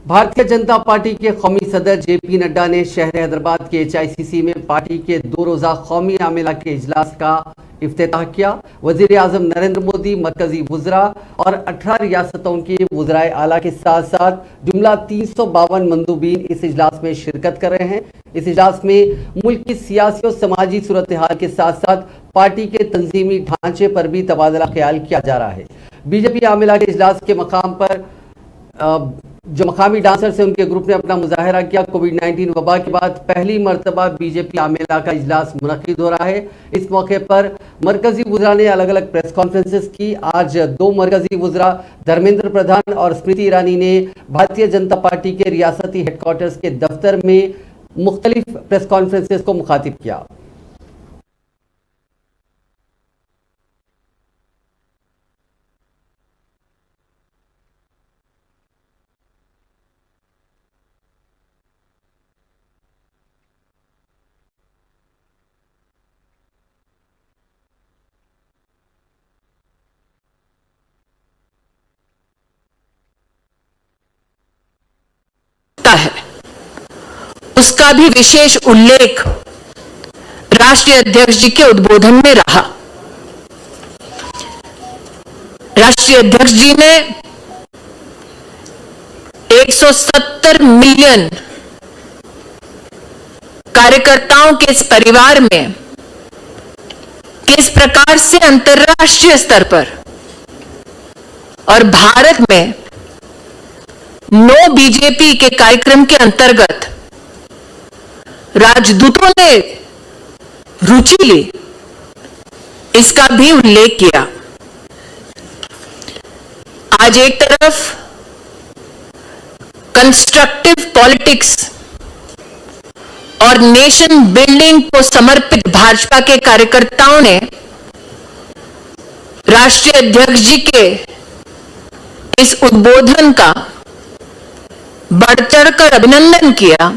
Bharatiya Janata party के कौमी सदर जेपी नड्डा ने शहर हैदराबाद के HICC में पार्टी के 2 रोजा कौमी आमिला के इजलास का इफ्तिताह किया। वजीर आजम नरेंद्र मोदी, मरकजी वुज़रा और 18 रियासतों के वुज़राए आला के साथ साथ जुमला 352 मंदूबीन इस इजलास में शिरकत कर रहे हैं। इस इजलास में मुल्क की सियासी और समाजी सूरत हाल के साथ साथ पार्टी के तंजीमी ढांचे पर भी तबादला ख्याल किया जा रहा है। बीजेपी आमिला के इजलास के मकाम पर जो मकामी डांसर्स हैं उनके ग्रुप ने अपना मुजाहरा किया। कोविड-19 वबा के बाद पहली मरतबा बीजेपी आमिला का इजलास मुनक्किद हो रहा है। इस मौके पर मरकजी वुज़रा ने अलग अलग प्रेस कॉन्फ्रेंसेस की। आज 2 मरकजी वुज़रा धर्मेंद्र प्रधान और स्मृति ईरानी ने भारतीय जनता पार्टी के रियासती हेडक्वार्टर्स के दफ्तर में मुख्तलिफ प्रेस कॉन्फ्रेंसेस को मुखातिब किया। है उसका भी विशेष उल्लेख राष्ट्रीय अध्यक्ष जी के उद्बोधन में रहा। राष्ट्रीय अध्यक्ष जी ने 170 मिलियन कार्यकर्ताओं के इस परिवार में किस प्रकार से अंतर्राष्ट्रीय स्तर पर और भारत में नो बीजेपी के कार्यक्रम के अंतर्गत राजदूतों ने रुचि ली, इसका भी उल्लेख किया। आज एक तरफ कंस्ट्रक्टिव पॉलिटिक्स और नेशन बिल्डिंग को समर्पित भाजपा के कार्यकर्ताओं ने राष्ट्रीय अध्यक्ष जी के इस उद्बोधन का बढ़ चढ़कर अभिनंदन किया।